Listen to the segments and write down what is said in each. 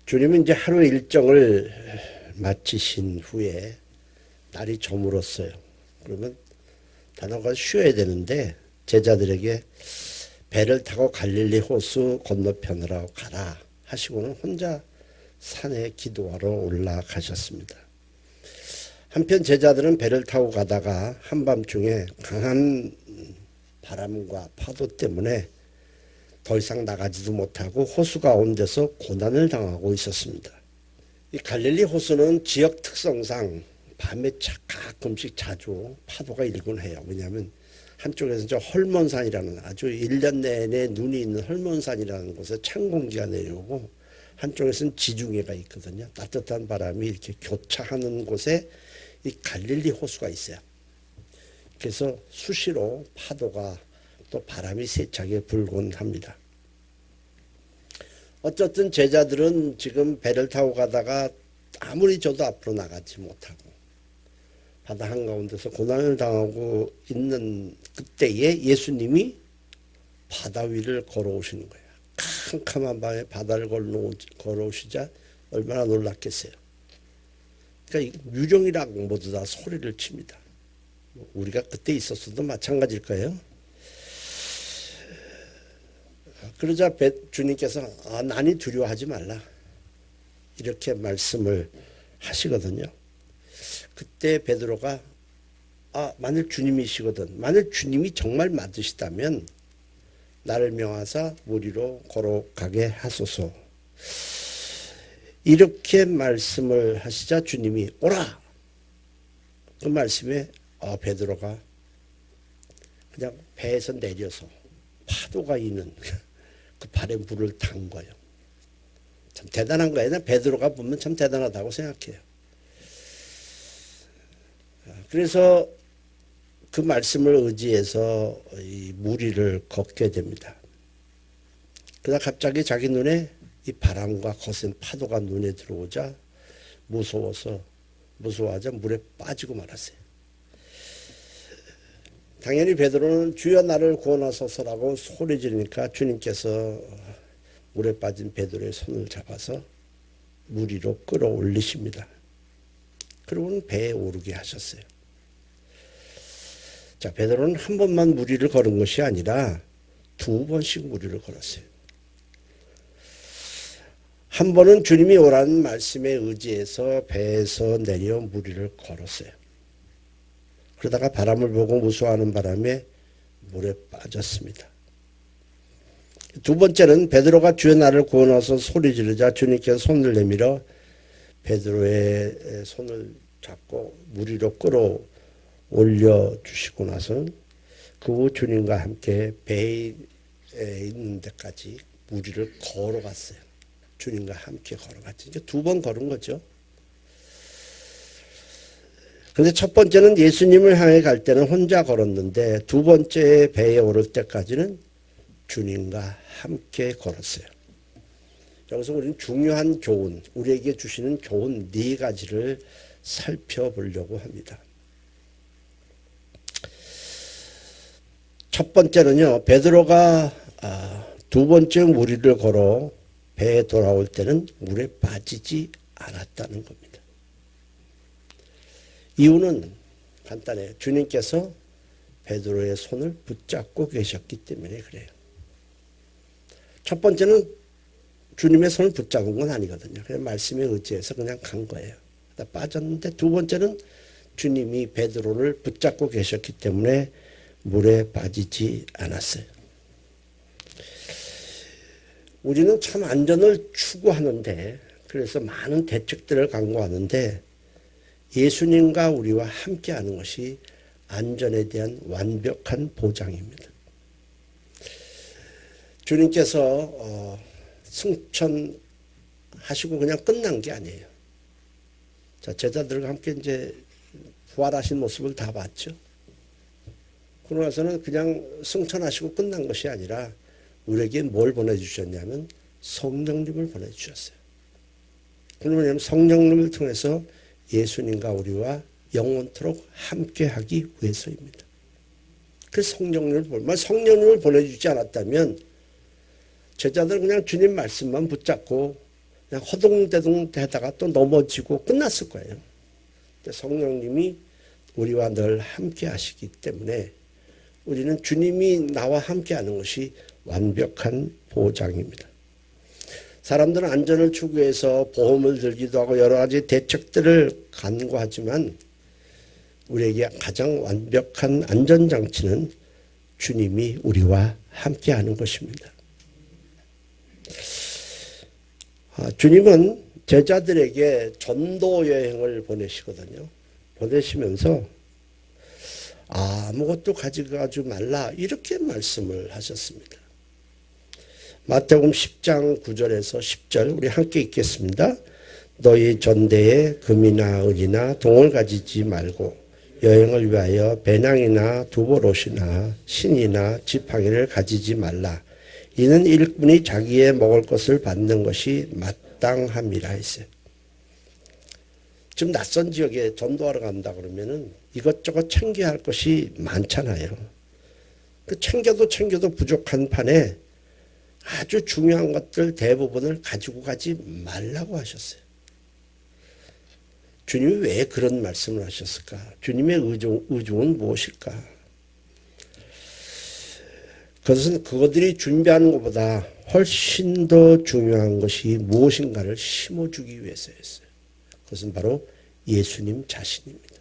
주님은 이제 하루 일정을 마치신 후에 날이 저물었어요. 그러면 다나가 쉬어야 되는데 제자들에게 배를 타고 갈릴리 호수 건너편으로 가라 하시고는 혼자 산에 기도하러 올라가셨습니다. 한편 제자들은 배를 타고 가다가 한밤중에 강한 바람과 파도 때문에 더 이상 나가지도 못하고 호수 가운데서 고난을 당하고 있었습니다. 이 갈릴리 호수는 지역 특성상 밤에 가끔씩 자주 파도가 일곤 해요. 왜냐하면 한쪽에서 저 헐몬산이라는 아주 1년 내내 눈이 있는 헐몬산이라는 곳에 찬 공기가 내려오고 한쪽에서는 지중해가 있거든요. 따뜻한 바람이 이렇게 교차하는 곳에 이 갈릴리 호수가 있어요. 그래서 수시로 파도가 또 바람이 세차게 불곤 합니다. 어쨌든 제자들은 지금 배를 타고 가다가 아무리 저도 앞으로 나가지 못하고 바다 한가운데서 고난을 당하고 있는 그때에 예수님이 바다 위를 걸어오시는 거예요. 캄캄한 밤에 바다를 걸어오시자 얼마나 놀랐겠어요. 그러니까 유령이랑 모두 다 소리를 칩니다. 우리가 그때 있었어도 마찬가지일 거예요. 그러자 주님께서 난이 두려워하지 말라 이렇게 말씀을 하시거든요. 그때 베드로가 만일 주님이시거든, 만일 주님이 정말 맞으시다면 나를 명하사 물 위로 걸어가게 하소서 이렇게 말씀을 하시자 주님이 오라. 그 말씀에 베드로가 그냥 배에서 내려서 파도가 있는 그 발에 물을 탄 거예요. 참 대단한 거예요. 베드로가 보면 참 대단하다고 생각해요. 그래서 그 말씀을 의지해서 이 물 위를 걷게 됩니다. 그러다 갑자기 자기 눈에 이 바람과 거센 파도가 눈에 들어오자 무서워하자 물에 빠지고 말았어요. 당연히 베드로는 주여 나를 구원하소서라고 소리 지르니까 주님께서 물에 빠진 베드로의 손을 잡아서 물 위로 끌어올리십니다. 그리고는 배에 오르게 하셨어요. 자, 베드로는 한 번만 물 위를 걸은 것이 아니라 2번씩 물 위를 걸었어요. 한 번은 주님이 오라는 말씀에 의지해서 배에서 내려 물 위를 걸었어요. 그러다가 바람을 보고 무서워하는 바람에 물에 빠졌습니다. 2번째는 베드로가 주여 나를 구원하소서 소리 지르자 주님께서 손을 내밀어 베드로의 손을 잡고 물 위로 끌어올려 주시고 나서 그 후 주님과 함께 배에 있는 데까지 물 위를 걸어갔어요. 주님과 함께 걸어갔죠. 이제 2번 걸은 거죠. 그런데 첫 번째는 예수님을 향해 갈 때는 혼자 걸었는데 2번째 배에 오를 때까지는 주님과 함께 걸었어요. 여기서 우리는 중요한 교훈, 우리에게 주시는 교훈 4가지를 살펴보려고 합니다. 첫 번째는요, 베드로가 2번째 물 위를 걸어 배에 돌아올 때는 물에 빠지지 않았다는 겁니다. 이유는 간단해요. 주님께서 베드로의 손을 붙잡고 계셨기 때문에 그래요. 첫 번째는 주님의 손을 붙잡은 건 아니거든요. 그냥 말씀에 의지해서 그냥 간 거예요. 빠졌는데 2번째는 주님이 베드로를 붙잡고 계셨기 때문에 물에 빠지지 않았어요. 우리는 참 안전을 추구하는데 그래서 많은 대책들을 강구하는데 예수님과 우리와 함께하는 것이 안전에 대한 완벽한 보장입니다. 주님께서 승천하시고 그냥 끝난 게 아니에요. 자, 제자들과 함께 이제 부활하신 모습을 다 봤죠. 그러고 나서는 그냥 승천하시고 끝난 것이 아니라 우리에게 뭘 보내주셨냐면 성령님을 보내주셨어요. 그러면 성령님을 통해서 예수님과 우리와 영원토록 함께하기 위해서입니다. 그래서 성령님을 보내주지 않았다면 제자들은 그냥 주님 말씀만 붙잡고 그냥 허둥대둥 되다가 또 넘어지고 끝났을 거예요. 성령님이 우리와 늘 함께 하시기 때문에 우리는 주님이 나와 함께 하는 것이 완벽한 보장입니다. 사람들은 안전을 추구해서 보험을 들기도 하고 여러 가지 대책들을 간구하지만 우리에게 가장 완벽한 안전장치는 주님이 우리와 함께 하는 것입니다. 주님은 제자들에게 전도 여행을 보내시거든요. 보내시면서 아무것도 가져가지 말라 이렇게 말씀을 하셨습니다. 마태복음 10장 9절에서 10절 우리 함께 읽겠습니다. 너희 전대에 금이나 은이나 동을 가지지 말고 여행을 위하여 배낭이나 두보롯이나 신이나 지팡이를 가지지 말라. 이는 일꾼이 자기의 먹을 것을 받는 것이 마땅함이라 했어요. 지금 낯선 지역에 전도하러 간다 그러면은 이것저것 챙겨야 할 것이 많잖아요. 챙겨도 부족한 판에 아주 중요한 것들 대부분을 가지고 가지 말라고 하셨어요. 주님이 왜 그런 말씀을 하셨을까? 주님의 의중은 무엇일까? 그것은 그것들이 준비하는 것보다 훨씬 더 중요한 것이 무엇인가를 심어주기 위해서였어요. 그것은 바로 예수님 자신입니다.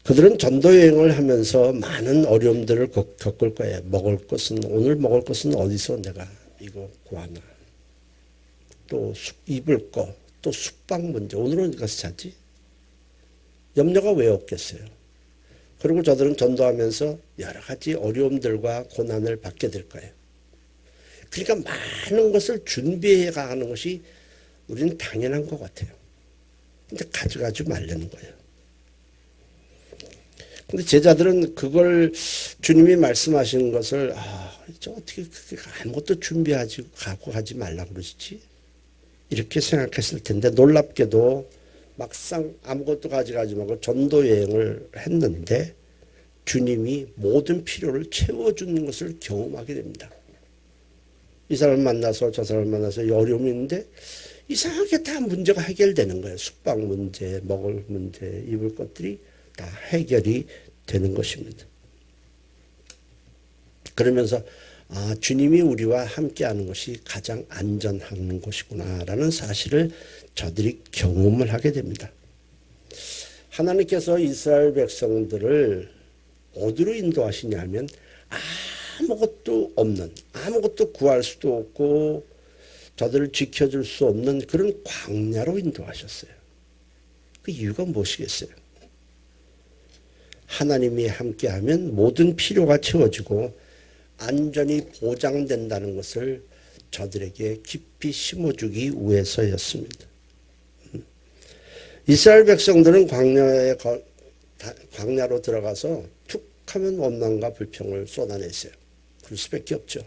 그들은 전도여행을 하면서 많은 어려움들을 겪을 거예요. 오늘 먹을 것은 어디서 내가 이거 구하나. 또 입을 거, 또 숙박 문제. 오늘은 어디 가서 자지? 염려가 왜 없겠어요? 그리고 저들은 전도하면서 여러 가지 어려움들과 고난을 받게 될 거예요. 그러니까 많은 것을 준비해 가는 것이 우리는 당연한 것 같아요. 근데 가져가지 말라는 거예요. 근데 제자들은 그걸 주님이 말씀하시는 것을 어떻게 아무것도 준비하지 갖고 가지 말라고 그러시지? 이렇게 생각했을 텐데 놀랍게도 막상 아무것도 가져가지 말고 전도 여행을 했는데 주님이 모든 필요를 채워주는 것을 경험하게 됩니다. 이 사람을 만나서 저 사람을 만나서 어려움이 있는데 이상하게 다 문제가 해결되는 거예요. 숙박 문제, 먹을 문제, 입을 것들이 다 해결이 되는 것입니다. 그러면서 주님이 우리와 함께하는 것이 가장 안전한 것이구나라는 사실을 저들이 경험을 하게 됩니다. 하나님께서 이스라엘 백성들을 어디로 인도하시냐면 아무것도 없는, 아무것도 구할 수도 없고 저들을 지켜줄 수 없는 그런 광야로 인도하셨어요. 그 이유가 무엇이겠어요? 하나님이 함께하면 모든 필요가 채워지고 안전이 보장된다는 것을 저들에게 깊이 심어주기 위해서였습니다. 이스라엘 백성들은 광야로 들어가서 툭 하면 원망과 불평을 쏟아냈어요. 그럴 수밖에 없죠.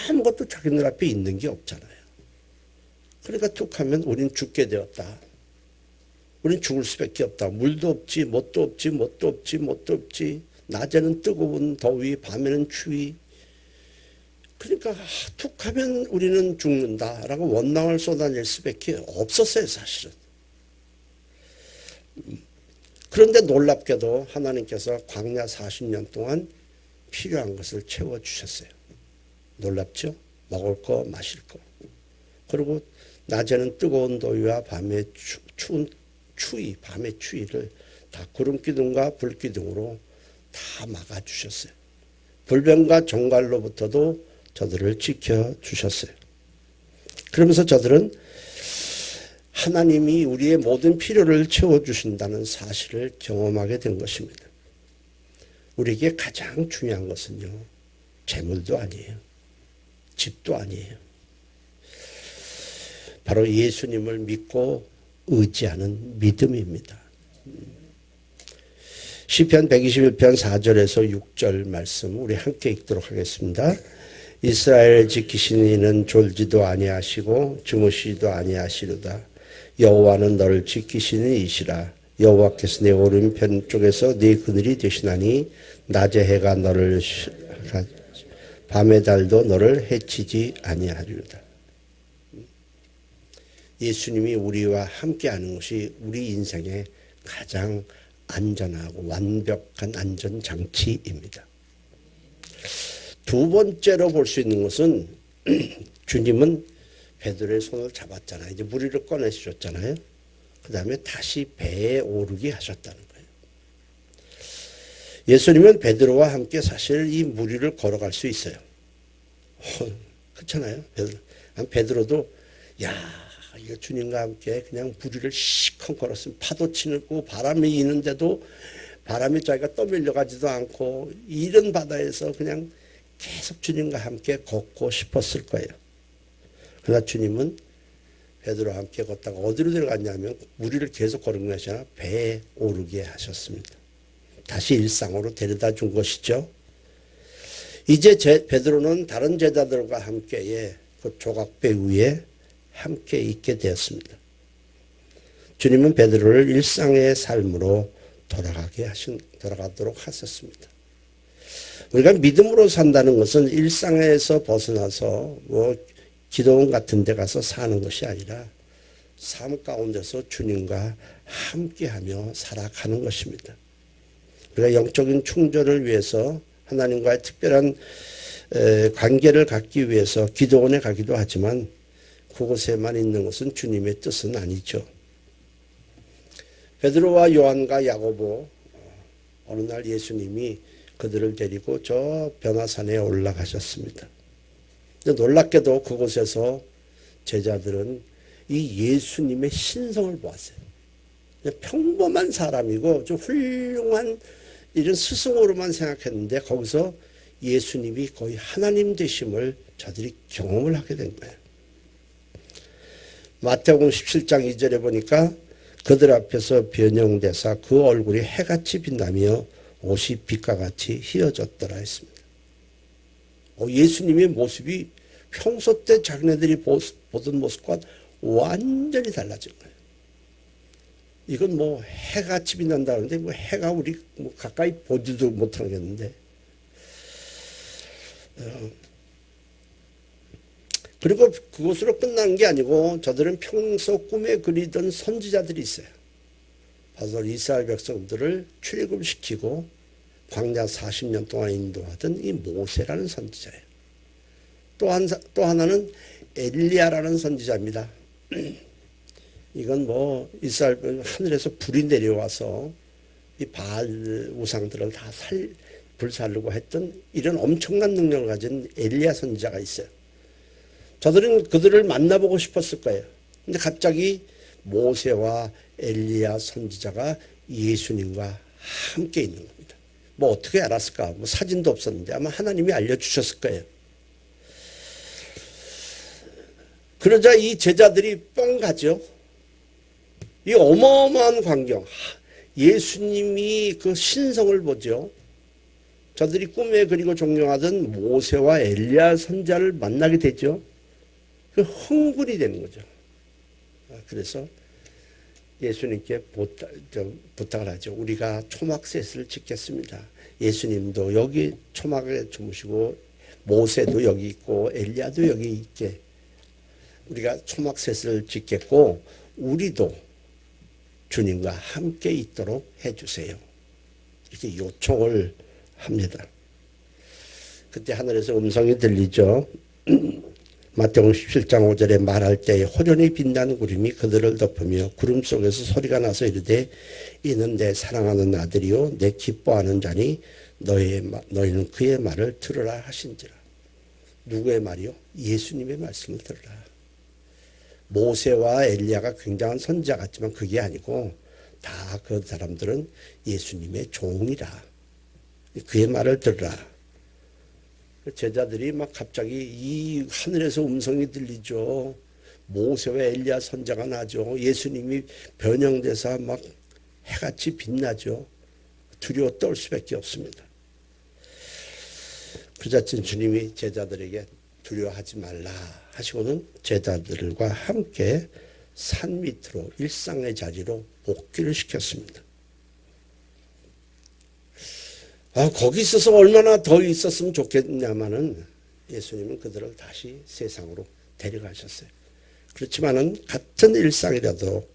아무것도 자기들 앞에 있는 게 없잖아요. 그러니까 툭 하면 우린 죽게 되었다. 우린 죽을 수밖에 없다. 물도 없지, 뭣도 없지. 낮에는 뜨거운 더위, 밤에는 추위. 그러니까 툭 하면 우리는 죽는다라고 원망을 쏟아낼 수밖에 없었어요, 사실은. 그런데 놀랍게도 하나님께서 광야 40년 동안 필요한 것을 채워주셨어요. 놀랍죠? 먹을 거, 마실 거. 그리고 낮에는 뜨거운 더위와 밤에 추운 추위, 밤의 추위를 다 구름기둥과 불기둥으로 다 막아주셨어요. 불병과 정갈로부터도 저들을 지켜주셨어요. 그러면서 저들은 하나님이 우리의 모든 필요를 채워주신다는 사실을 경험하게 된 것입니다. 우리에게 가장 중요한 것은요, 재물도 아니에요. 집도 아니에요. 바로 예수님을 믿고 의지하는 믿음입니다. 시편 121편 4절에서 6절 말씀 우리 함께 읽도록 하겠습니다. 이스라엘 지키시는 이는 졸지도 아니하시고 주무시지도 아니하시로다. 여호와는 너를 지키시는 이시라. 여호와께서 내 오른편 쪽에서 네 그늘이 되시나니 낮에 해가 너를 밤의 달도 너를 해치지 아니하리로다. 예수님이 우리와 함께하는 것이 우리 인생의 가장 안전하고 완벽한 안전장치입니다. 두 번째로 볼 수 있는 것은 주님은 베드로의 손을 잡았잖아요. 이제 무리를 꺼내주셨잖아요. 그 다음에 다시 배에 오르게 하셨다는 거예요. 예수님은 베드로와 함께 사실 이 무리를 걸어갈 수 있어요. 그렇잖아요. 베드로도 이거 주님과 함께 그냥 무리를 시커 걸었으면 파도 치고 바람이 이는데도 바람이 자기가 떠밀려 가지도 않고 이런 바다에서 그냥 계속 주님과 함께 걷고 싶었을 거예요. 그러나 주님은 베드로와 함께 걷다가 어디로 들어갔냐면 무리를 계속 걸은 것이 아니라 배에 오르게 하셨습니다. 다시 일상으로 데려다 준 것이죠. 이제 베드로는 다른 제자들과 함께 그 조각배 위에 함께 있게 되었습니다. 주님은 베드로를 일상의 삶으로 돌아가도록 하셨습니다. 우리가 믿음으로 산다는 것은 일상에서 벗어나서 기도원 같은 데 가서 사는 것이 아니라 삶 가운데서 주님과 함께하며 살아가는 것입니다. 우리가 영적인 충전을 위해서 하나님과의 특별한 관계를 갖기 위해서 기도원에 가기도 하지만 그곳에만 있는 것은 주님의 뜻은 아니죠. 베드로와 요한과 야고보 어느 날 예수님이 그들을 데리고 저 변화산에 올라가셨습니다. 놀랍게도 그곳에서 제자들은 이 예수님의 신성을 보았어요. 평범한 사람이고 좀 훌륭한 이런 스승으로만 생각했는데 거기서 예수님이 거의 하나님 되심을 저들이 경험을 하게 된 거예요. 마태복음 17장 2절에 보니까 그들 앞에서 변형되사 그 얼굴이 해같이 빛나며 옷이 빛과 같이 휘어졌더라 했습니다. 예수님의 모습이 평소 때 자기네들이 보던 모습과 완전히 달라진 거예요. 이건 해같이 빛난다 그러는데 해가 우리 가까이 보지도 못하겠는데 그리고 그것으로 끝난 게 아니고 저들은 평소 꿈에 그리던 선지자들이 있어요. 바로 이스라엘 백성들을 출애굽시키고 광야 40년 동안 인도하던 이 모세라는 선지자예요. 또 하나는 엘리야라는 선지자입니다. 이건 이스라엘 하늘에서 불이 내려와서 이 바알 우상들을 다 불살르고 했던 이런 엄청난 능력을 가진 엘리야 선지자가 있어요. 저들은 그들을 만나보고 싶었을 거예요. 근데 갑자기 모세와 엘리야 선지자가 예수님과 함께 있는 겁니다. 어떻게 알았을까? 사진도 없었는데 아마 하나님이 알려주셨을 거예요. 그러자 이 제자들이 뻥 가죠. 이 어마어마한 광경. 예수님이 그 신성을 보죠. 저들이 꿈에 그리고 존경하던 모세와 엘리야 선지자를 만나게 되죠. 그 흥분이 되는 거죠. 그래서 예수님께 부탁을 하죠. 우리가 초막셋을 짓겠습니다. 예수님도 여기 초막에 주무시고 모세도 여기 있고 엘리야도 여기 있게 우리가 초막셋을 짓겠고 우리도 주님과 함께 있도록 해주세요. 이렇게 요청을 합니다. 그때 하늘에서 음성이 들리죠. 마태복음 17장 5절에 말할 때에 호련히 빛나는 구름이 그들을 덮으며 구름 속에서 소리가 나서 이르되 이는 내 사랑하는 아들이요 내 기뻐하는 자니 너희는 그의 말을 들으라 하신지라. 누구의 말이요? 예수님의 말씀을 들으라. 모세와 엘리야가 굉장한 선지자 같지만 그게 아니고 다 그 사람들은 예수님의 종이라. 그의 말을 들으라. 제자들이 갑자기 이 하늘에서 음성이 들리죠. 모세와 엘리야 선지자가 나죠. 예수님이 변형돼서 해같이 빛나죠. 두려워 떨 수밖에 없습니다. 그러자 주님이 제자들에게 두려워하지 말라 하시고는 제자들과 함께 산 밑으로 일상의 자리로 복귀를 시켰습니다. 거기 있어서 얼마나 더 있었으면 좋겠냐마는 예수님은 그들을 다시 세상으로 데려가셨어요. 그렇지만은 같은 일상이라도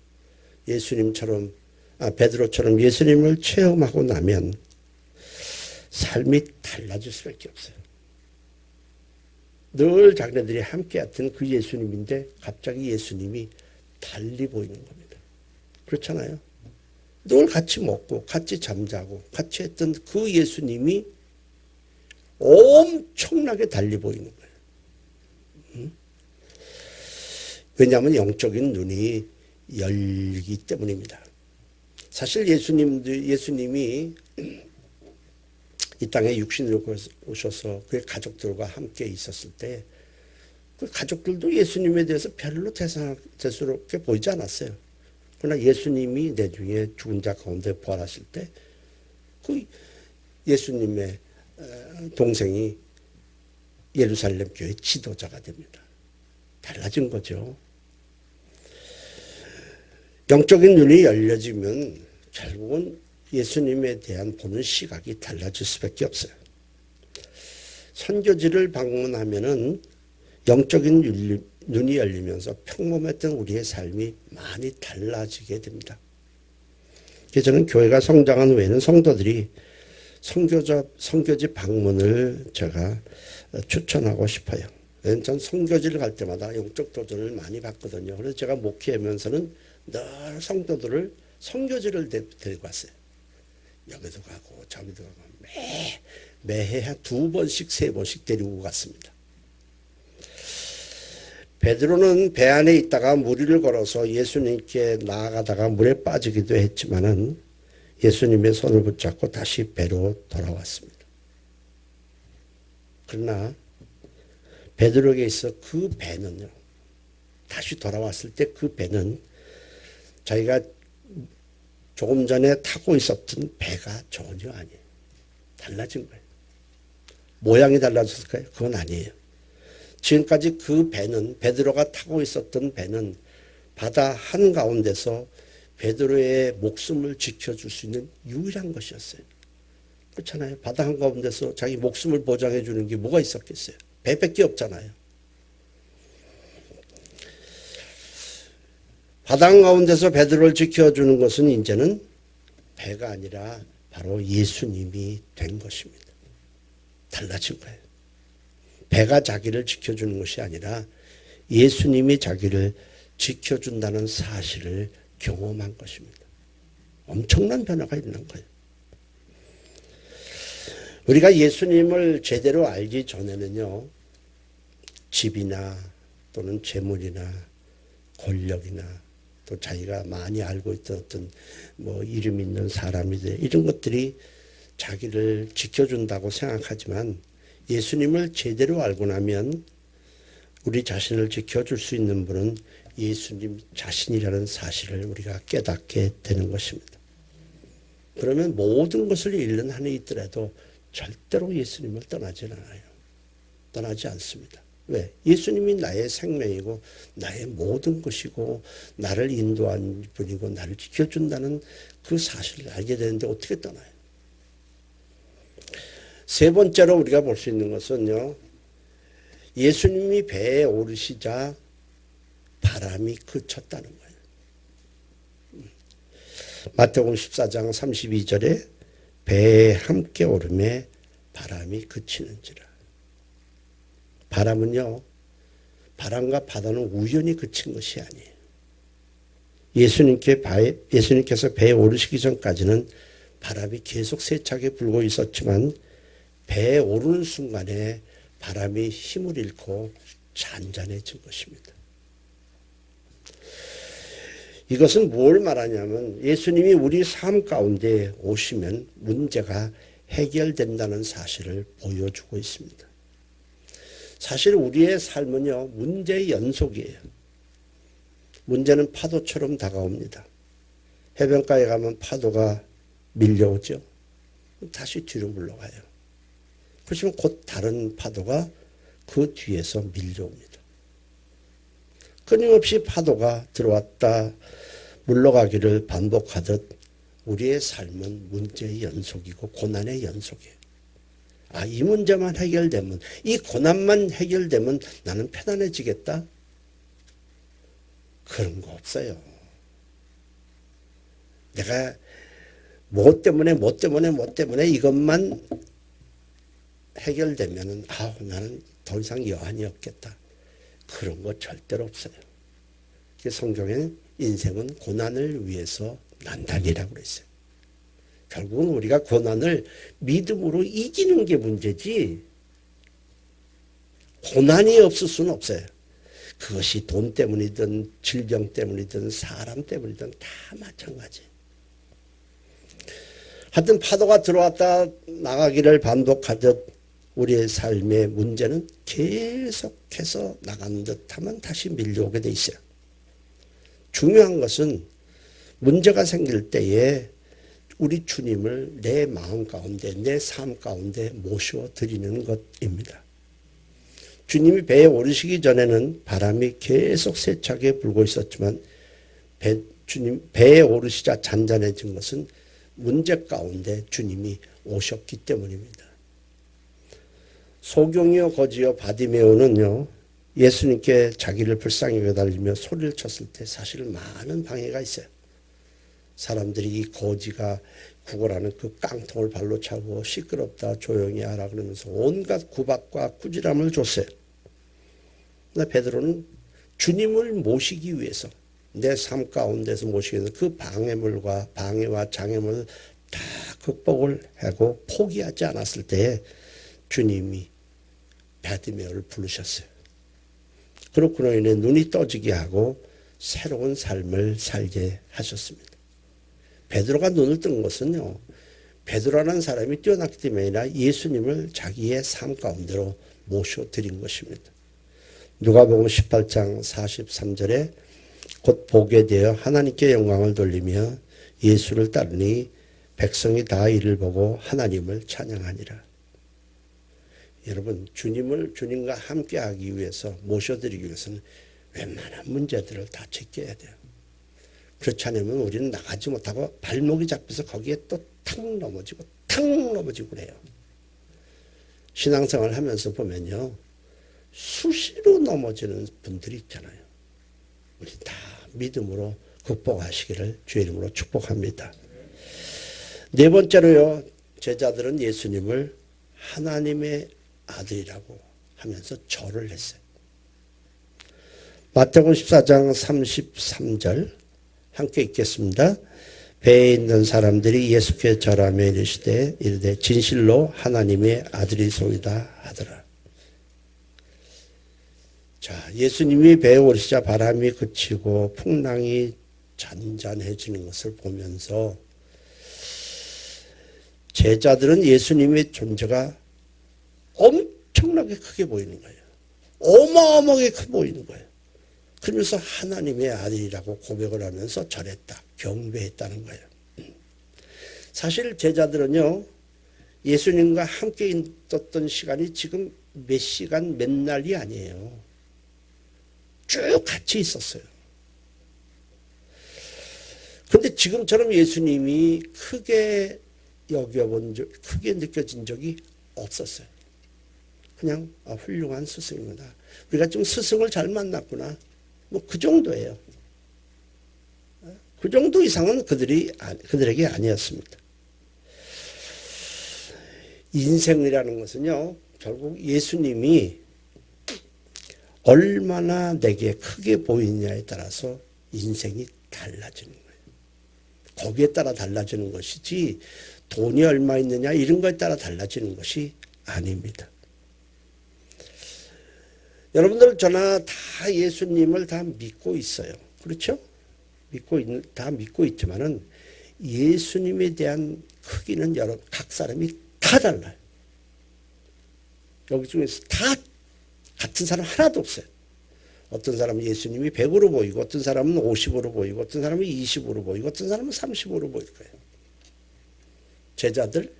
베드로처럼 예수님을 체험하고 나면 삶이 달라질 수밖에 없어요. 늘 자기네들이 함께했던 그 예수님인데 갑자기 예수님이 달리 보이는 겁니다. 그렇잖아요. 늘 같이 먹고 같이 잠자고 같이 했던 그 예수님이 엄청나게 달리 보이는 거예요. 왜냐하면 영적인 눈이 열리기 때문입니다. 사실 예수님이 이 땅에 육신으로 오셔서 그의 가족들과 함께 있었을 때 그 가족들도 예수님에 대해서 별로 대수롭게 보이지 않았어요. 그러나 예수님이 내중에 죽은 자 가운데 부활하실 때 그 예수님의 동생이 예루살렘 교회 지도자가 됩니다. 달라진 거죠. 영적인 눈이 열려지면 결국은 예수님에 대한 보는 시각이 달라질 수밖에 없어요. 선교지를 방문하면은 영적인 눈이 열리면서 평범했던 우리의 삶이 많이 달라지게 됩니다. 그래서 저는 교회가 성장한 후에는 성도들이 선교지 방문을 제가 추천하고 싶어요. 전 선교지를 갈 때마다 영적 도전을 많이 받거든요. 그래서 제가 목회하면서는 늘 성도들을 선교지를 데리고 왔어요. 여기도 가고 저기도 가고 매해 한 2번씩 3번씩 데리고 갔습니다. 베드로는 배 안에 있다가 무리를 걸어서 예수님께 나아가다가 물에 빠지기도 했지만은 예수님의 손을 붙잡고 다시 배로 돌아왔습니다. 그러나 베드로에게 있어 그 배는요, 다시 돌아왔을 때 그 배는 자기가 조금 전에 타고 있었던 배가 전혀 아니에요. 달라진 거예요. 모양이 달라졌을까요? 그건 아니에요. 지금까지 그 배는, 베드로가 타고 있었던 배는 바다 한가운데서 베드로의 목숨을 지켜줄 수 있는 유일한 것이었어요. 그렇잖아요. 바다 한가운데서 자기 목숨을 보장해 주는 게 뭐가 있었겠어요? 배밖에 없잖아요. 바다 한가운데서 베드로를 지켜주는 것은 이제는 배가 아니라 바로 예수님이 된 것입니다. 달라진 거예요. 배가 자기를 지켜주는 것이 아니라 예수님이 자기를 지켜준다는 사실을 경험한 것입니다. 엄청난 변화가 있는 거예요. 우리가 예수님을 제대로 알기 전에는요, 집이나 또는 재물이나 권력이나 또 자기가 많이 알고 있던 어떤 이름 있는 사람이들, 이런 것들이 자기를 지켜준다고 생각하지만 예수님을 제대로 알고 나면 우리 자신을 지켜줄 수 있는 분은 예수님 자신이라는 사실을 우리가 깨닫게 되는 것입니다. 그러면 모든 것을 잃는 한이 있더라도 절대로 예수님을 떠나지 않아요. 떠나지 않습니다. 왜? 예수님이 나의 생명이고 나의 모든 것이고 나를 인도한 분이고 나를 지켜준다는 그 사실을 알게 되는데 어떻게 떠나요? 세 번째로 우리가 볼 수 있는 것은요, 예수님이 배에 오르시자 바람이 그쳤다는 거예요. 마태복음 14장 32절에 배에 함께 오름에 바람이 그치는지라. 바람은요, 바람과 바다는 우연히 그친 것이 아니에요. 예수님께서 배에 오르시기 전까지는 바람이 계속 세차게 불고 있었지만 배에 오르는 순간에 바람이 힘을 잃고 잔잔해진 것입니다. 이것은 뭘 말하냐면 예수님이 우리 삶 가운데 오시면 문제가 해결된다는 사실을 보여주고 있습니다. 사실 우리의 삶은요, 문제의 연속이에요. 문제는 파도처럼 다가옵니다. 해변가에 가면 파도가 밀려오죠. 다시 뒤로 물러가요. 그렇지만 곧 다른 파도가 그 뒤에서 밀려옵니다. 끊임없이 파도가 들어왔다 물러가기를 반복하듯 우리의 삶은 문제의 연속이고 고난의 연속이에요. 이 문제만 해결되면, 이 고난만 해결되면 나는 편안해지겠다? 그런 거 없어요. 내가 뭐 때문에 이것만 해결되면은 나는 더 이상 여한이 없겠다. 그런 거 절대로 없어요. 성경에는 인생은 고난을 위해서 난다니라고 그랬어요. 결국은 우리가 고난을 믿음으로 이기는 게 문제지 고난이 없을 수는 없어요. 그것이 돈 때문이든 질병 때문이든 사람 때문이든 다 마찬가지예요. 하여튼 파도가 들어왔다 나가기를 반복하듯 우리의 삶의 문제는 계속해서 나가는 듯하면 다시 밀려오게 돼 있어요. 중요한 것은 문제가 생길 때에 우리 주님을 내 마음 가운데, 내 삶 가운데 모셔드리는 것입니다. 주님이 배에 오르시기 전에는 바람이 계속 세차게 불고 있었지만 주님 배에 오르시자 잔잔해진 것은 문제 가운데 주님이 오셨기 때문입니다. 소경이요 거지요 바디메오는요 예수님께 자기를 불쌍히 매달리며 소리를 쳤을 때 사실 많은 방해가 있어요. 사람들이 이 거지가 구걸하는 그 깡통을 발로 차고 시끄럽다 조용히 하라 그러면서 온갖 구박과 꾸지람을 줬어요. 그러나 베드로는 주님을 모시기 위해서 내 삶 가운데서 모시기 위해서 그 방해물과 방해와 장애물을 다 극복을 하고 포기하지 않았을 때에 주님이 바디메오를 부르셨어요. 그렇구나 인해 눈이 떠지게 하고 새로운 삶을 살게 하셨습니다. 베드로가 눈을 뜬 것은요. 베드로라는 사람이 뛰어났기 때문이 아니라 예수님을 자기의 삶 가운데로 모셔드린 것입니다. 누가복음 18장 43절에 곧 보게 되어 하나님께 영광을 돌리며 예수를 따르니 백성이 다 이를 보고 하나님을 찬양하니라. 여러분 주님과 함께하기 위해서 모셔드리기 위해서는 웬만한 문제들을 다 제껴야 돼요. 그렇지 않으면 우리는 나가지 못하고 발목이 잡혀서 거기에 또 탁 넘어지고 그래요. 신앙생활 하면서 보면요. 수시로 넘어지는 분들이 있잖아요. 우리 다 믿음으로 극복하시기를 주의 이름으로 축복합니다. 네 번째로요. 제자들은 예수님을 하나님의 아들이라고 하면서 절을 했어요. 마태복음 14장 33절 함께 읽겠습니다. 배에 있는 사람들이 예수께 절하며 이르되 진실로 하나님의 아들이소이다 하더라. 자, 예수님이 배에 오르시자 바람이 그치고 풍랑이 잔잔해지는 것을 보면서 제자들은 예수님의 존재가 엄청나게 크게 보이는 거예요. 어마어마하게 크게 보이는 거예요. 그러면서 하나님의 아들이라고 고백을 하면서 절했다. 경배했다는 거예요. 사실 제자들은요. 예수님과 함께 있었던 시간이 지금 몇 시간 몇 날이 아니에요. 쭉 같이 있었어요. 그런데 지금처럼 예수님이 크게 크게 느껴진 적이 없었어요. 그냥 훌륭한 스승입니다. 우리가 좀 스승을 잘 만났구나. 뭐 그 정도예요. 그 정도 이상은 그들에게 아니었습니다. 인생이라는 것은요. 결국 예수님이 얼마나 내게 크게 보이느냐에 따라서 인생이 달라지는 거예요. 거기에 따라 달라지는 것이지 돈이 얼마 있느냐 이런 거에 따라 달라지는 것이 아닙니다. 여러분들 저나 다 예수님을 다 믿고 있어요. 그렇죠? 다 믿고 있지만은 예수님에 대한 크기는 각 사람이 다 달라요. 여기 중에서 다 같은 사람 하나도 없어요. 어떤 사람은 예수님이 100으로 보이고 어떤 사람은 50으로 보이고 어떤 사람은 20으로 보이고 어떤 사람은 30으로 보일 거예요. 제자들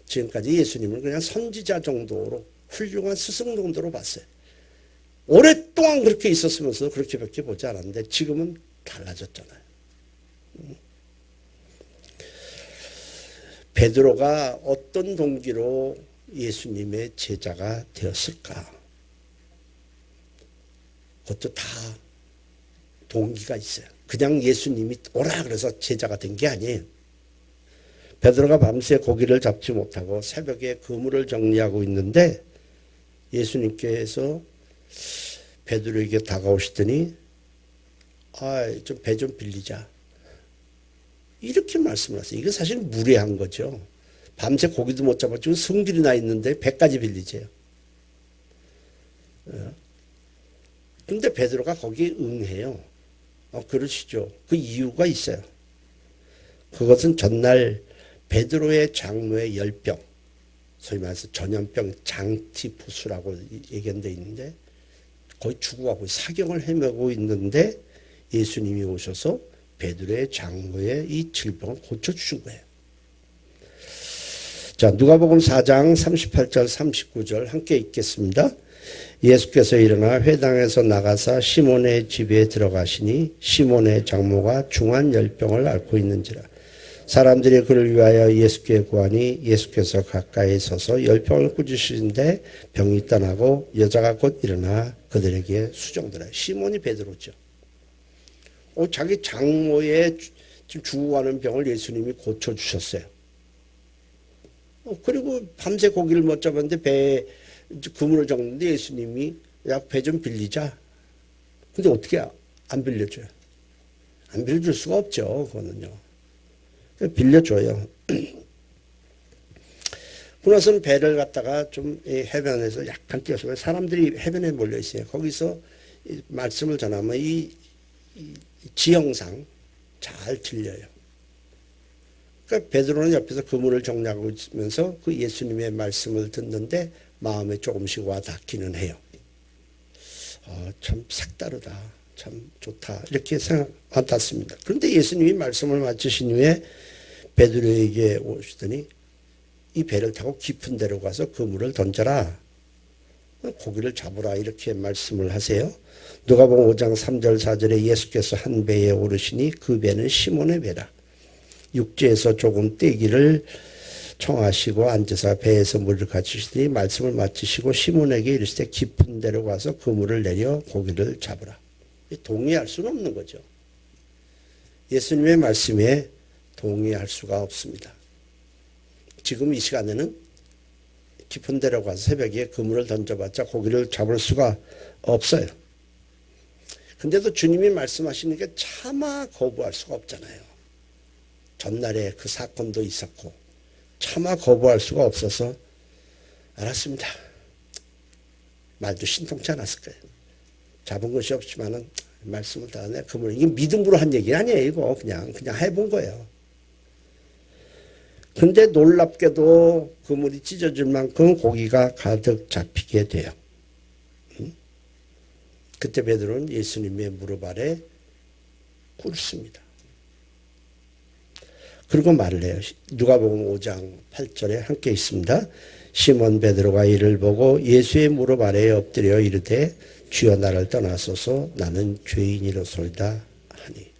지금까지 예수님을 그냥 선지자 정도로 훌륭한 스승 정도로 봤어요. 오랫동안 그렇게 있었으면서 그렇게밖에 보지 않았는데 지금은 달라졌잖아요. 베드로가 어떤 동기로 예수님의 제자가 되었을까? 그것도 다 동기가 있어요. 그냥 예수님이 오라 그래서 제자가 된 게 아니에요. 베드로가 밤새 고기를 잡지 못하고 새벽에 그물을 정리하고 있는데 예수님께서 베드로에게 다가오시더니 좀 배 좀 빌리자. 이렇게 말씀을 하세요. 이거 사실 무례한 거죠. 밤새 고기도 못 잡았지만 성질이 나 있는데 배까지 빌리세요. 근데 베드로가 거기에 응해요. 그러시죠. 그 이유가 있어요. 그것은 전날 베드로의 장로의 열병, 소위 말해서 전염병 장티푸스라고 예견되어 있는데 거의 죽어가고 사경을 헤매고 있는데 예수님이 오셔서 베드로의 장로의 이 질병을 고쳐주신 거예요. 자, 누가복음 4장 38절 39절 함께 읽겠습니다. 예수께서 일어나 회당에서 나가사 시몬의 집에 들어가시니 시몬의 장모가 중한 열병을 앓고 있는지라. 사람들이 그를 위하여 예수께 구하니 예수께서 가까이 서서 열병을 꾸짖으시는데 병이 떠나고 여자가 곧 일어나 그들에게 수종들어요. 시몬이 베드로죠. 자기 장모의 지금 죽어가는 병을 예수님이 고쳐주셨어요. 그리고 밤새 고기를 못 잡았는데 배에 그물을 정는데 예수님이 야, 배 좀 빌리자. 근데 어떻게 안 빌려줘요? 안 빌려줄 수가 없죠. 그거는요. 빌려줘요. 그러고서는 배를 갖다가 좀 해변에서 약간 띄어서 사람들이 해변에 몰려 있어요. 거기서 말씀을 전하면 이 지형상 잘 들려요. 그러니까 베드로는 옆에서 그물을 정리하고 있으면서 그 예수님의 말씀을 듣는데 마음에 조금씩 와 닿기는 해요. 참 색다르다. 참 좋다. 이렇게 생각 닿습니다. 그런데 예수님이 말씀을 마치신 후에 베드로에게 오시더니 이 배를 타고 깊은 데로 가서 그물을 던져라. 고기를 잡으라. 이렇게 말씀을 하세요. 누가복음 5장 3절 4절에 예수께서 한 배에 오르시니 그 배는 시몬의 배라. 육지에서 조금 떼기를 청하시고 앉아서 배에서 물을 가지시더니 말씀을 마치시고 시몬에게 이르시되 깊은 데로 가서 그물을 내려 고기를 잡으라. 동의할 수는 없는 거죠. 예수님의 말씀에 동의할 수가 없습니다. 지금 이 시간에는 깊은 데로 가서 새벽에 그물을 던져봤자 고기를 잡을 수가 없어요. 근데도 주님이 말씀하시는 게 차마 거부할 수가 없잖아요. 전날에 그 사건도 있었고 차마 거부할 수가 없어서 알았습니다. 말도 신통치 않았을 거예요. 잡은 것이 없지만은 말씀을 다 하네. 그물 이게 믿음으로 한 얘기 아니에요. 이거 그냥 해본 거예요. 근데 놀랍게도 그물이 찢어질 만큼 고기가 가득 잡히게 돼요. 그때 베드로는 예수님의 무릎 아래 꿇습니다. 그리고 말을 해요. 누가복음 5장 8절에 함께 있습니다. 시몬 베드로가 이를 보고 예수의 무릎 아래에 엎드려 이르되 주여 나를 떠나소서 나는 죄인이로소이다 하니.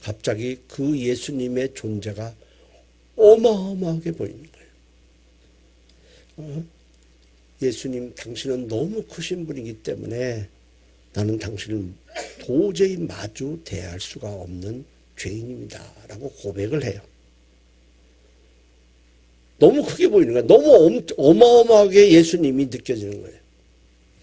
갑자기 그 예수님의 존재가 어마어마하게 보이는 거예요. 예수님 당신은 너무 크신 분이기 때문에 나는 당신을 도저히 마주 대할 수가 없는 죄인입니다 라고 고백을 해요. 너무 크게 보이는 거예요. 너무 어마어마하게 예수님이 느껴지는 거예요.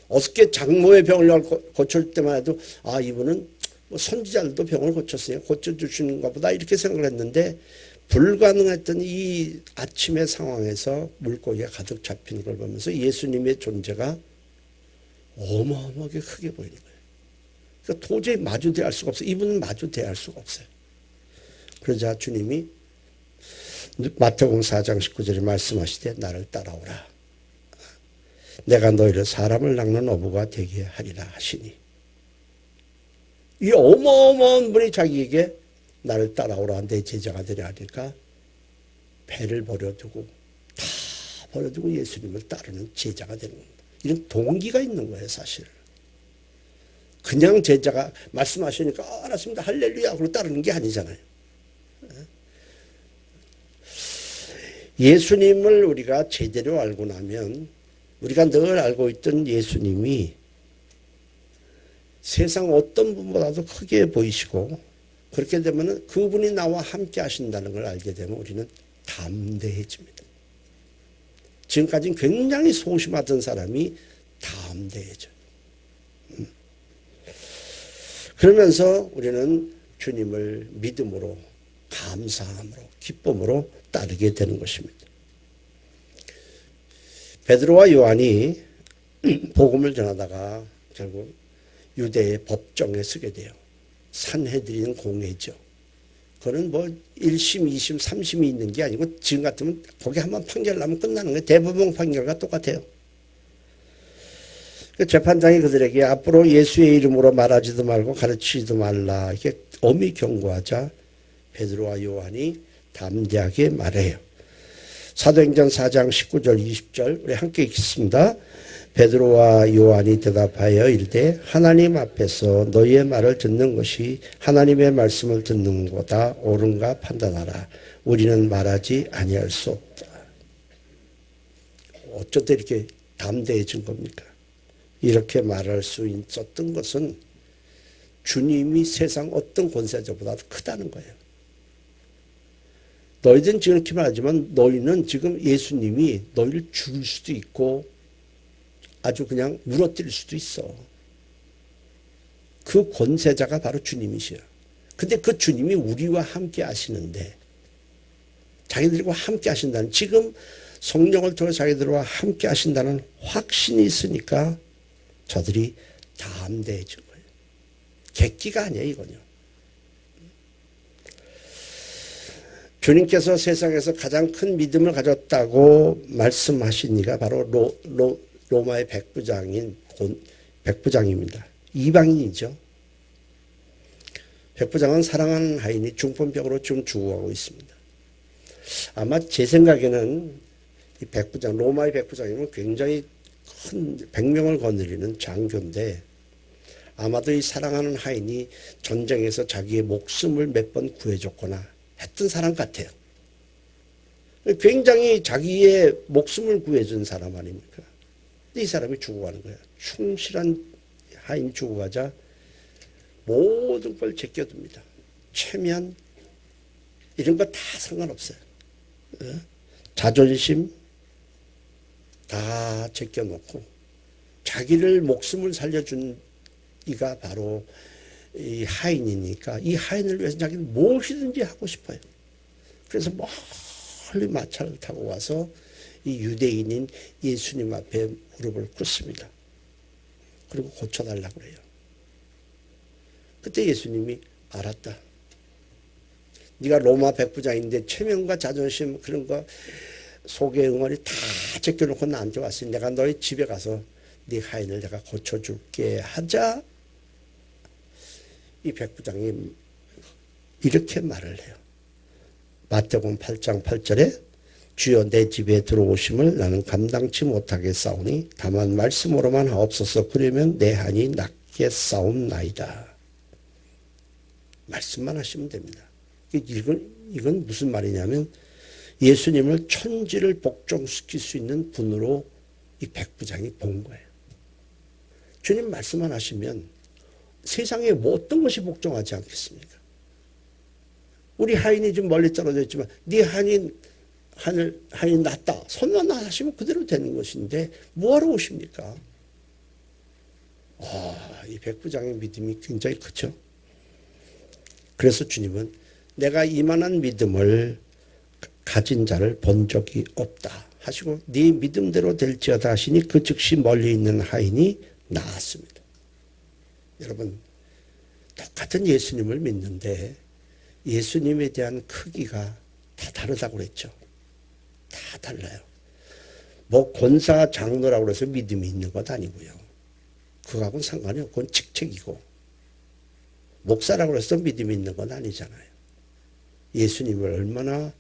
어떻게 장모의 병을 고칠 때만 해도 이분은 뭐 선지자들도 병을 고쳤어요. 고쳐주시는가 보다 이렇게 생각을 했는데 불가능했던 이 아침의 상황에서 물고기가 가득 잡히는 걸 보면서 예수님의 존재가 어마어마하게 크게 보이는 거예요. 그러니까 도저히 마주 대할 수가 없어요. 이분은 마주 대할 수가 없어요. 그러자 주님이 마태복음 4장 19절에 말씀하시되 나를 따라오라. 내가 너희를 사람을 낚는 어부가 되게 하리라 하시니. 이 어마어마한 분이 자기에게 나를 따라오라 내 제자가 되려 하니까 배를 버려두고 다 버려두고 예수님을 따르는 제자가 되는 겁니다. 이런 동기가 있는 거예요, 사실. 그냥 제자가 말씀하시니까 알았습니다, 할렐루야 그러고 따르는 게 아니잖아요. 예수님을 우리가 제대로 알고 나면 우리가 늘 알고 있던 예수님이 세상 어떤 분보다도 크게 보이시고, 그렇게 되면 그분이 나와 함께 하신다는 걸 알게 되면 우리는 담대해집니다. 지금까지는 굉장히 소심하던 사람이 담대해져요. 그러면서 우리는 주님을 믿음으로, 감사함으로, 기쁨으로 따르게 되는 것입니다. 베드로와 요한이 복음을 전하다가 결국 유대의 법정에 서게 돼요. 산헤드린 공회죠. 그거는 뭐 1심, 2심, 3심이 있는 게 아니고 지금 같으면 거기 한번 판결 나면 끝나는 거예요. 대법원 판결과 똑같아요. 재판장이 그들에게 앞으로 예수의 이름으로 말하지도 말고 가르치지도 말라 이렇게 엄히 경고하자 베드로와 요한이 담대하게 말해요. 사도행전 4장 19절 20절 우리 함께 읽겠습니다. 베드로와 요한이 대답하여 이르되 하나님 앞에서 너희의 말을 듣는 것이 하나님의 말씀을 듣는 것보다 옳은가 판단하라. 우리는 말하지 아니할 수 없다. 어쩌다 이렇게 담대해진 겁니까? 이렇게 말할 수 있었던 것은 주님이 세상 어떤 권세자보다 크다는 거예요. 너희들은 지금 이렇게 말하지만 너희는 지금 예수님이 너희를 죽일 수도 있고 아주 그냥 무너뜨릴 수도 있어. 그 권세자가 바로 주님이시야. 근데 그 주님이 우리와 함께 하시는데 자기들과 함께 하신다는, 지금 성령을 통해 자기들과 함께 하신다는 확신이 있으니까 저들이 담대해진 거예요. 객기가 아니에요, 이건요. 주님께서 세상에서 가장 큰 믿음을 가졌다고 말씀하신 이가 바로 로마의 백부장입니다. 이방인이죠. 백부장은 사랑하는 하인이 중풍병으로 지금 죽어가고 있습니다. 아마 제 생각에는 이 백부장, 로마의 백부장이면 굉장히 큰 100명을 거느리는 장교인데 아마도 이 사랑하는 하인이 전쟁에서 자기의 목숨을 몇 번 구해줬거나 했던 사람 같아요. 굉장히 자기의 목숨을 구해준 사람 아닙니까? 이 사람이 죽어가는 거야. 충실한 하인이 죽어가자 모든 걸 제껴둡니다. 체면 이런 거 다 상관없어요. 자존심 다 제껴놓고 자기를 목숨을 살려준 이가 바로 이 하인이니까 이 하인을 위해서 자기는 무엇이든지 하고 싶어요. 그래서 멀리 마차를 타고 와서 이 유대인인 예수님 앞에 무릎을 꿇습니다. 그리고 고쳐달라고 그래요. 그때 예수님이 알았다. 네가 로마 백부장인데 체면과 자존심 그런 거 속의 응어리 다 제껴놓고 나한테 왔으니 내가 너희 집에 가서 네 하인을 내가 고쳐줄게 하자 이 백부장이 이렇게 말을 해요. 마태복음 8장 8절에 주여 내 집에 들어오심을 나는 감당치 못하겠사오니 다만 말씀으로만 하옵소서 그러면 내 한이 낫게 싸움나이다. 말씀만 하시면 됩니다. 이건 무슨 말이냐면 예수님을 천지를 복종시킬 수 있는 분으로 이 백부장이 본 거예요. 주님 말씀만 하시면 세상에 뭐 어떤 것이 복종하지 않겠습니까? 우리 하인이 좀 멀리 떨어져 있지만 네 하인이 낫다. 손만 하시면 그대로 되는 것인데 뭐하러 오십니까? 이 백부장의 믿음이 굉장히 크죠. 그래서 주님은 내가 이만한 믿음을 가진 자를 본 적이 없다 하시고 네 믿음대로 될지어다 하시니 그 즉시 멀리 있는 하인이 나았습니다. 여러분 똑같은 예수님을 믿는데 예수님에 대한 크기가 다 다르다고 그랬죠. 다 달라요. 뭐 권사 장로라고 해서 믿음이 있는 것 아니고요. 그거하고는 상관이 없고 그건 직책이고 목사라고 해서 믿음이 있는 건 아니잖아요. 예수님을 얼마나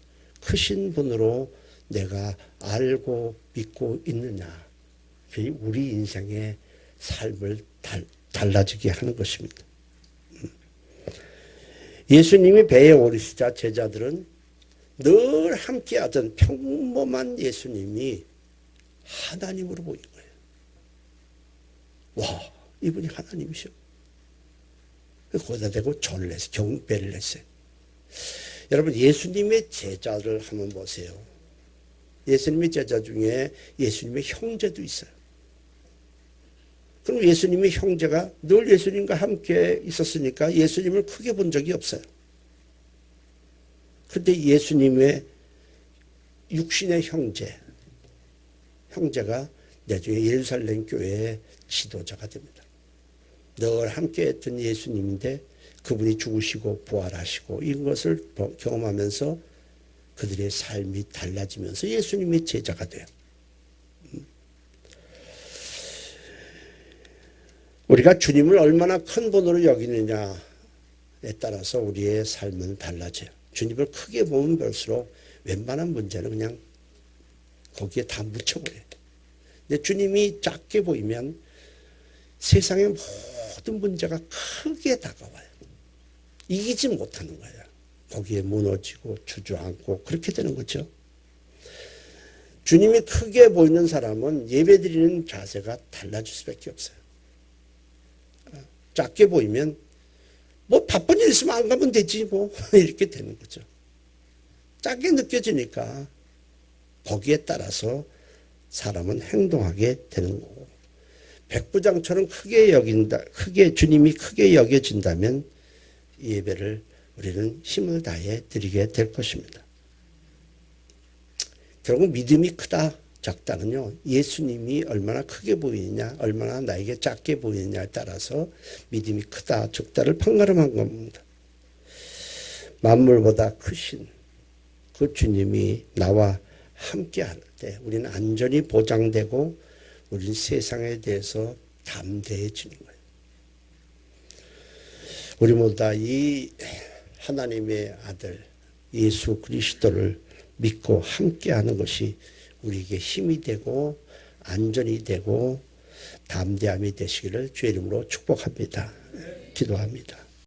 크신 분으로 내가 알고 믿고 있느냐. 그게 우리 인생의 삶을 달라지게 하는 것입니다. 예수님이 배에 오르시자 제자들은 늘 함께하던 평범한 예수님이 하나님으로 보인 거예요. 와, 이분이 하나님이셔. 거기다 대고 절을 했어요. 경배를 했어요. 여러분, 예수님의 제자를 한번 보세요. 예수님의 제자 중에 예수님의 형제도 있어요. 그럼 예수님의 형제가 늘 예수님과 함께 있었으니까 예수님을 크게 본 적이 없어요. 그런데 예수님의 육신의 형제가 나중에 예루살렘 교회의 지도자가 됩니다. 늘 함께 했던 예수님인데 그분이 죽으시고 부활하시고 이것을 경험하면서 그들의 삶이 달라지면서 예수님의 제자가 돼요. 우리가 주님을 얼마나 큰 분으로 여기느냐에 따라서 우리의 삶은 달라져요. 주님을 크게 보면 볼수록 웬만한 문제는 그냥 거기에 다 묻혀버려요. 근데 주님이 작게 보이면 세상의 모든 문제가 크게 다가와요. 이기지 못하는 거예요. 거기에 무너지고 주저앉고 그렇게 되는 거죠. 주님이 크게 보이는 사람은 예배드리는 자세가 달라질 수밖에 없어요. 작게 보이면 뭐 바쁜 일 있으면 안 가면 되지 뭐 이렇게 되는 거죠. 작게 느껴지니까 거기에 따라서 사람은 행동하게 되는 거고, 백부장처럼 주님이 크게 여겨진다면 예배를 우리는 힘을 다해 드리게 될 것입니다. 결국 믿음이 크다 작다는요, 예수님이 얼마나 크게 보이느냐, 얼마나 나에게 작게 보이느냐에 따라서 믿음이 크다 적다를 판가름한 겁니다. 만물보다 크신 그 주님이 나와 함께 할 때 우리는 안전이 보장되고 우리는 세상에 대해서 담대해지는 거예요. 우리 모두 다 이 하나님의 아들 예수 그리스도를 믿고 함께하는 것이 우리에게 힘이 되고 안전이 되고 담대함이 되시기를 주의 이름으로 축복합니다. 기도합니다.